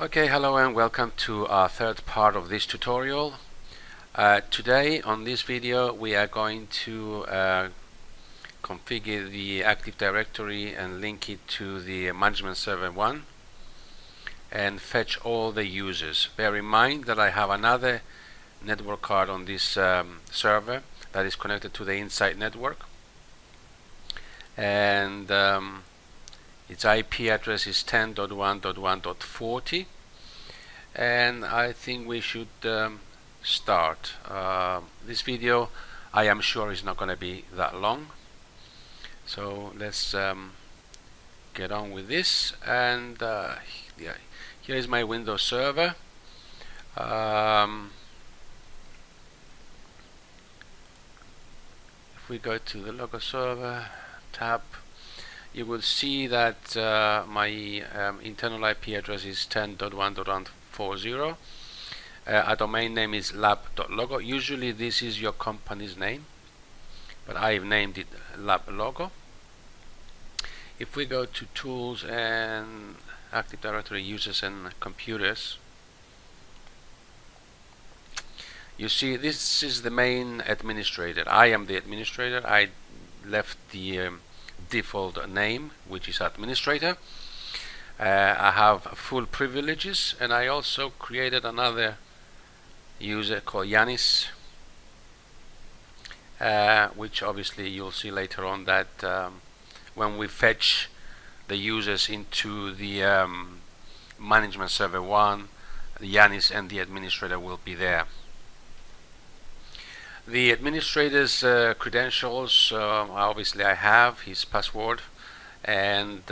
Okay, hello and welcome to our third part of this tutorial. Today on this video we are going to configure the Active Directory and link it to the management server 1 and fetch all the users. Bear in mind that I have another network card on this server that is connected to the inside network, and its IP address is 10.1.1.40, and I think we should start. This video, I am sure, is not going to be that long, so let's get on with this. And yeah, here is my Windows server. If we go to the local server tab, you will see that my internal IP address is 10.1.1.40. Our domain name is lab.logo. Usually this is your company's name, but I've named it lab.logo. If we go to Tools and Active Directory Users and Computers, you see this is the main administrator. I am the administrator. I left the default name, which is administrator. I have full privileges, and I also created another user called Yanis, which obviously you'll see later on that when we fetch the users into the management server 1, Yanis and the administrator will be there. The administrator's credentials, obviously I have his password and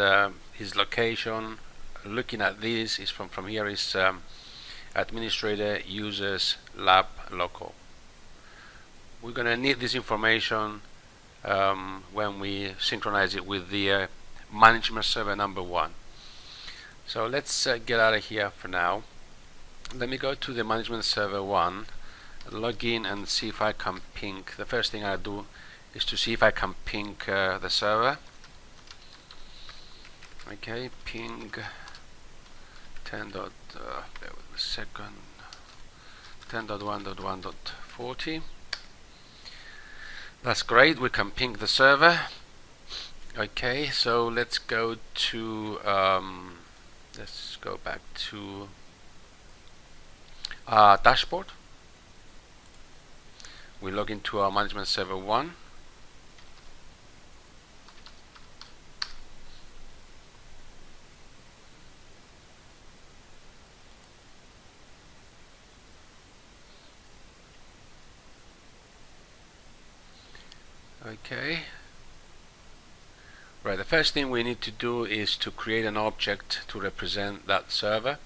his location. Looking at this is from here is administrator users lab local. We're going to need this information when we synchronize it with the management server number 1. So let's get out of here for now. Let me go to the management server 1, log in and see if I can ping. The first thing I do is to see if I can ping the server. Okay, ping 10.1.1.40. That's great, we can ping the server. Okay, so let's go to let's go back to our dashboard. We log into our management server 1. Okay. Right, the first thing we need to do is to create an object to represent that server.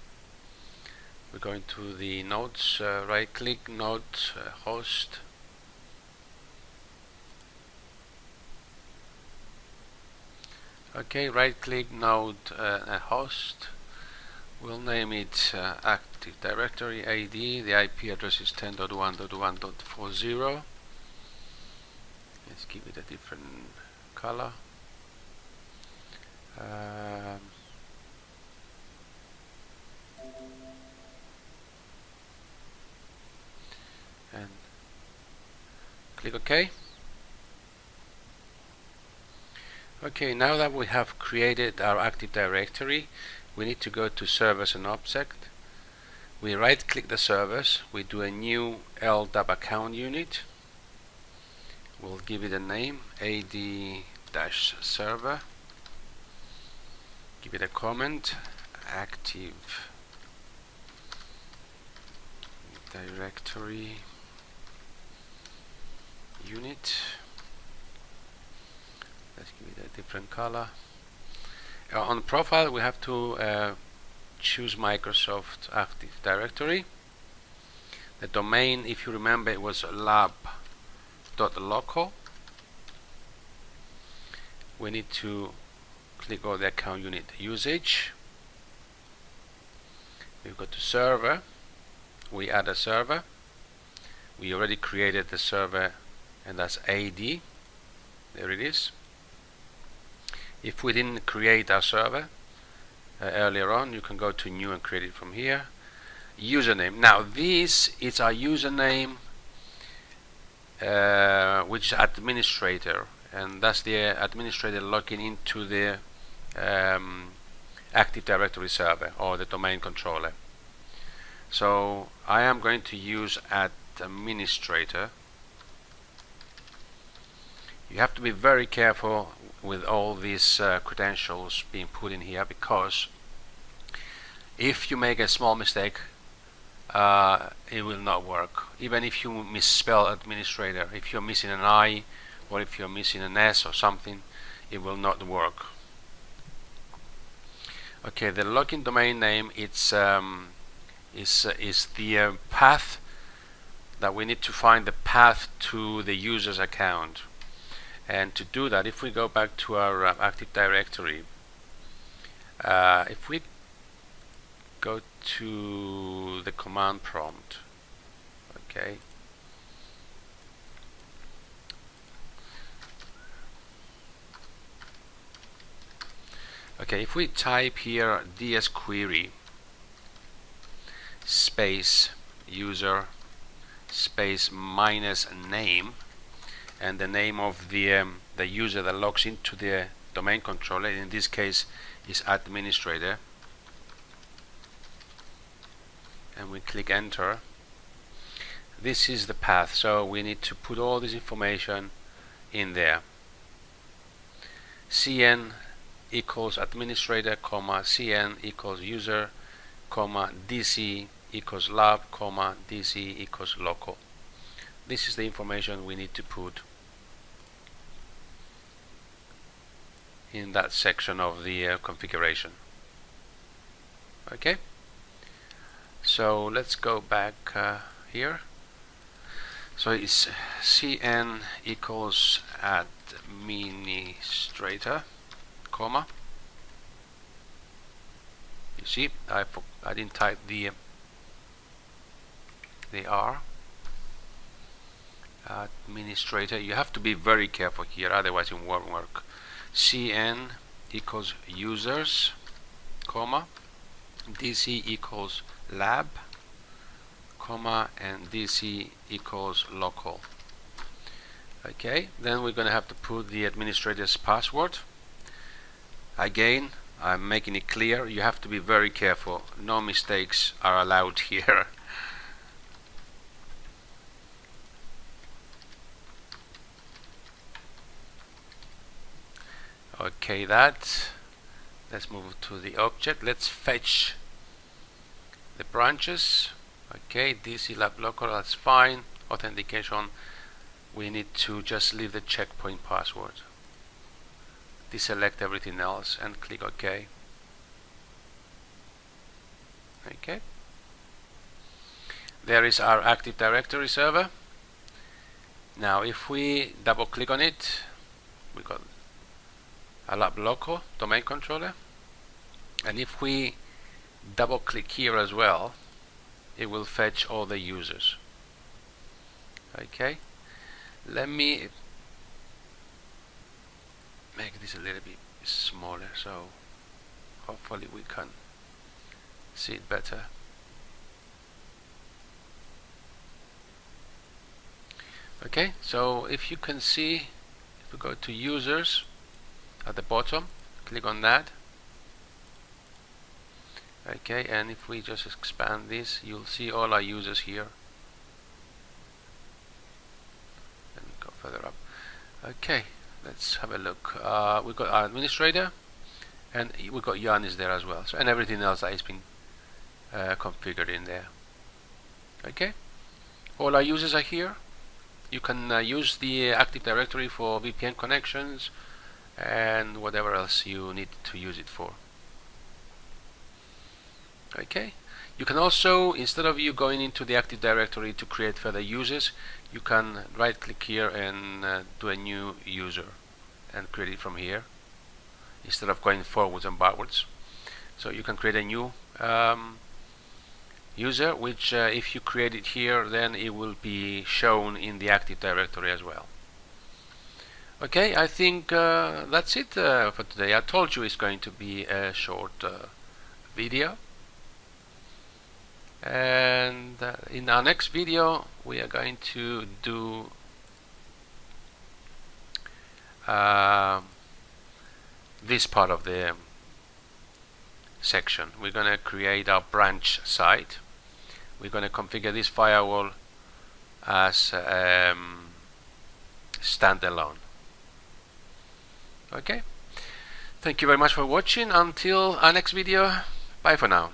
We're going to the nodes, right click, node, host. Okay, right click, node, host. We'll name it Active Directory ID. The IP address is 10.1.1.40. Let's give it a different color. And click OK. Okay, now that we have created our Active Directory, we need to go to Servers and Object. We right click the servers, we do a new LDAP account unit. We'll give it a name, AD-server. Give it a comment, Active Directory unit. Let's give it a different color. On profile we have to choose Microsoft Active Directory. The domain, if you remember, it was lab.local. We need to click on the account unit usage. We go to server. We add a server. We already created the server, and that's AD. There it is. If we didn't create our server, earlier on. You can go to new and create it from here. Username. Now this is our username, which is administrator, and that's the administrator logging into the Active Directory server or the domain controller. So I am going to use administrator. You have to be very careful with all these credentials being put in here, because if you make a small mistake, it will not work. Even if you misspell administrator, if you're missing an I or if you're missing an S or something, it will not work. Okay, the login domain name, it's is the path that we need to find, the path to the user's account. And to do that, if we go back to our Active Directory, if we go to the command prompt, okay, if we type here ds query space user space minus name, and the name of the user that logs into the domain controller, in this case is administrator, and we click enter, this is the path. So we need to put all this information in there. cn equals administrator, comma, cn equals user, comma, dc equals lab, comma, dc equals local. This is the information we need to put in that section of the configuration. Okay, so let's go back here. So it's cn equals administrator, comma. You see, I didn't type the R. Administrator. You have to be very careful here, otherwise it won't work. cn equals users, comma, dc equals lab, comma, and dc equals local. Okay, then we're going to have to put the administrator's password. Again, I'm making it clear, you have to be very careful. No mistakes are allowed here. Okay, let's move to the object. Let's fetch the branches. Okay, DC lab local, that's fine. Authentication, we need to just leave the checkpoint password. Deselect everything else and click OK. Okay, there is our Active Directory server. Now if we double click on it, we got a lab local domain controller, and if we double click here as well, it will fetch all the users. Okay, let me make this a little bit smaller so hopefully we can see it better. Okay, so if you can see, if we go to users at the bottom, click on that. Okay, and if we just expand this, you'll see all our users here. And go further up. Okay, let's have a look. We've got our administrator, and we've got Jan is there as well. So, and everything else that has been configured in there. Okay, all our users are here. You can use the Active Directory for VPN connections and whatever else you need to use it for. Okay, you can also, instead of you going into the Active Directory to create further users, you can right click here and do a new user and create it from here instead of going forwards and backwards. So you can create a new user, which if you create it here, then it will be shown in the Active Directory as well. Okay, I think that's it for today. I told you it's going to be a short video, and in our next video we are going to do this part of the section. We're going to create our branch site. We're going to configure this firewall as standalone. Okay, thank you very much for watching. Until our next video, bye for now.